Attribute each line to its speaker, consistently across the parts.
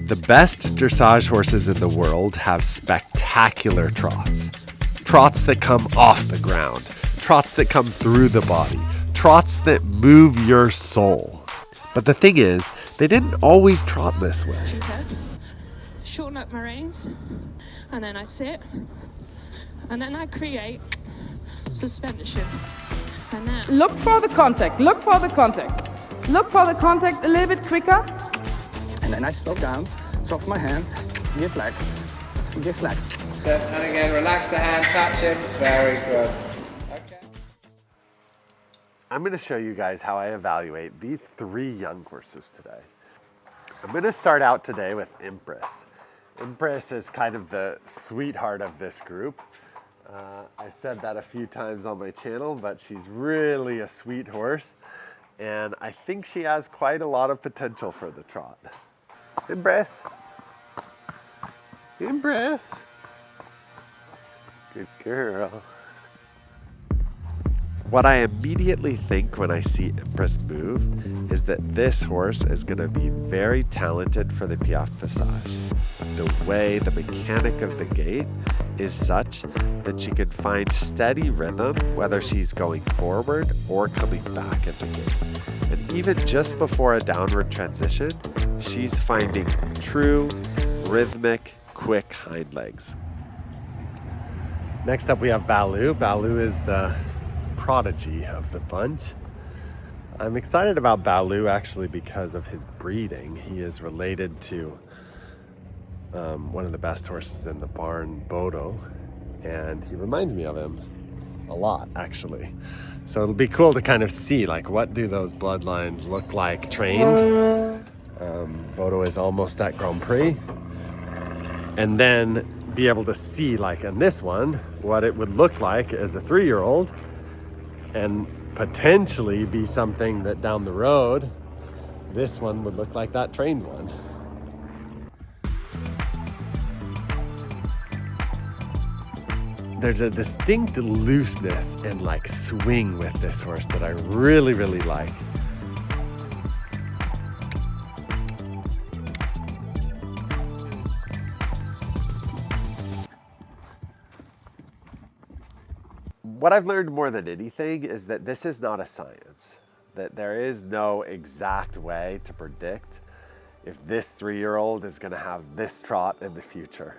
Speaker 1: The best dressage horses in the world have spectacular trots. Trots that come off the ground, trots that come through the body, trots that move your soul. But the thing is, they didn't always trot this way.
Speaker 2: She says, shorten up my reins, and then I sit, and then I create suspension. And now
Speaker 3: look for the contact, look for the contact. Look for the contact a little bit quicker.
Speaker 4: And then I slow down, soften my hand, give leg, give leg.
Speaker 5: And again, relax the hand, touch it. Very good. Okay.
Speaker 1: I'm going to show you guys how I evaluate these 3 young horses today. I'm going to start out today with Empress. Empress is kind of the sweetheart of this group. I said that a few times on my channel, but she's really a sweet horse. And I think she has quite a lot of potential for the trot. Empress. Empress. Good girl. What I immediately think when I see Empress move is that this horse is going to be very talented for the piaffe passage. The way, the mechanic of the gait is such that she can find steady rhythm whether she's going forward or coming back at the gait. And even just before a downward transition, she's finding true, rhythmic, quick hind legs. Next up we have Baloo. Baloo is the prodigy of the bunch. I'm excited about Baloo actually because of his breeding. He is related to one of the best horses in the barn, Baloo, and he reminds me of him a lot actually. So it'll be cool to kind of see like what do those bloodlines look like trained. Baloo is almost at Grand Prix, and then be able to see like in this one what it would look like as a 3-year-old and potentially be something that down the road this one would look like that trained one. There's a distinct looseness and like swing with this horse that I really, really like. What I've learned more than anything is that this is not a science, that there is no exact way to predict if this 3-year-old is going to have this trot in the future.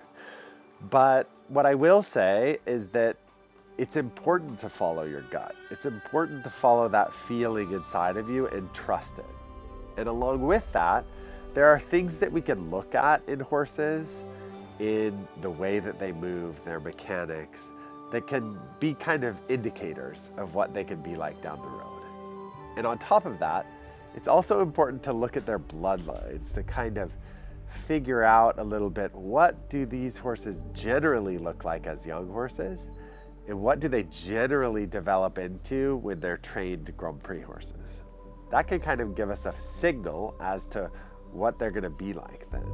Speaker 1: But what I will say is that it's important to follow your gut. It's important to follow that feeling inside of you and trust it. And along with that, there are things that we can look at in horses, in the way that they move, their mechanics, that can be kind of indicators of what they can be like down the road. And on top of that, it's also important to look at their bloodlines to kind of figure out a little bit, what do these horses generally look like as young horses? And what do they generally develop into when they're trained Grand Prix horses? That can kind of give us a signal as to what they're gonna be like then.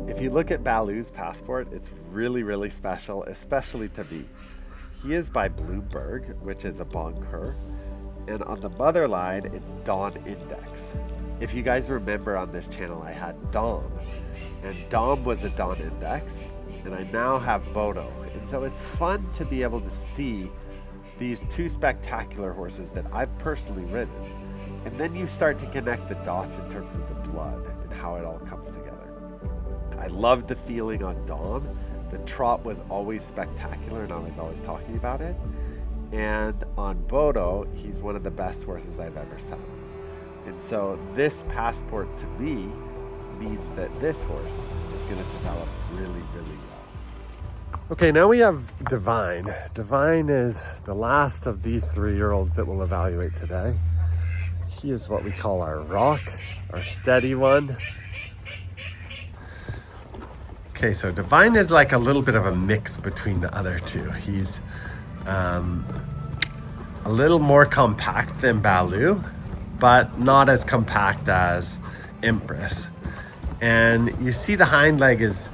Speaker 1: If you look at Baloo's passport, it's really, really special, especially to me. He is by Bloomberg, which is a bon cur, and on the mother line, it's Dawn Index. If you guys remember on this channel, I had Dom, and Dom was a Dawn Index, and I now have Bodo. And so it's fun to be able to see these 2 spectacular horses that I've personally ridden, and then you start to connect the dots in terms of the blood and how it all comes together. I loved the feeling on Dom. The trot was always spectacular and I was always talking about it. And on Bodo, he's one of the best horses I've ever sat on. And so this passport to me means that this horse is going to develop really, really well. Okay, now we have Divine. Divine is the last of these 3-year-olds that we'll evaluate today. He is what we call our rock, our steady one. Okay, so Divine is like a little bit of a mix between the other 2. He's a little more compact than Baloo, but not as compact as Empress. And you see the hind leg is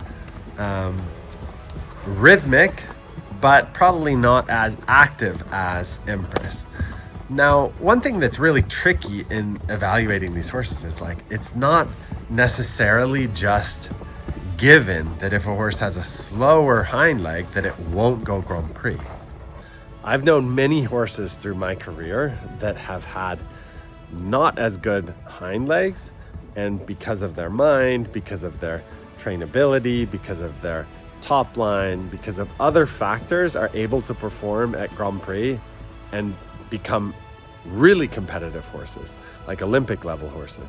Speaker 1: rhythmic, but probably not as active as Empress. Now, one thing that's really tricky in evaluating these horses is like, it's not necessarily just given that if a horse has a slower hind leg that it won't go Grand Prix. I've known many horses through my career that have had not as good hind legs, and because of their mind, because of their trainability, because of their top line, because of other factors, are able to perform at Grand Prix and become really competitive horses, like Olympic level horses.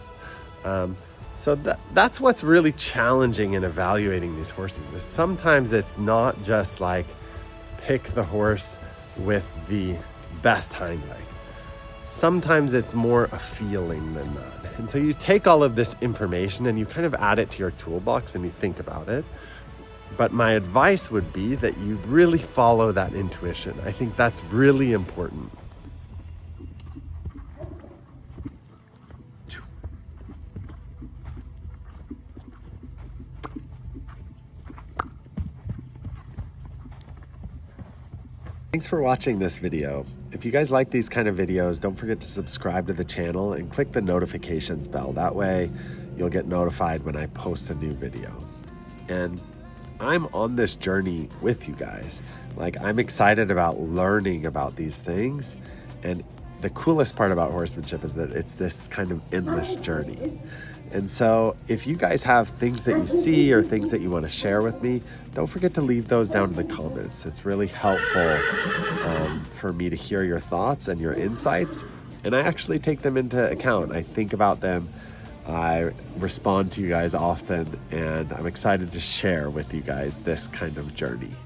Speaker 1: So that's what's really challenging in evaluating these horses, is sometimes it's not just like pick the horse with the best hind leg. Sometimes it's more a feeling than that. And so you take all of this information and you kind of add it to your toolbox and you think about it. But my advice would be that you really follow that intuition. I think that's really important. Thanks for watching this video. If you guys like these kind of videos, don't forget to subscribe to the channel and click the notifications bell. That way you'll get notified when I post a new video. And I'm on this journey with you guys. Like, I'm excited about learning about these things. And the coolest part about horsemanship is that it's this kind of endless journey. And so if you guys have things that you see or things that you want to share with me, don't forget to leave those down in the comments. It's really helpful for me to hear your thoughts and your insights. And I actually take them into account. I think about them. I respond to you guys often, and I'm excited to share with you guys this kind of journey.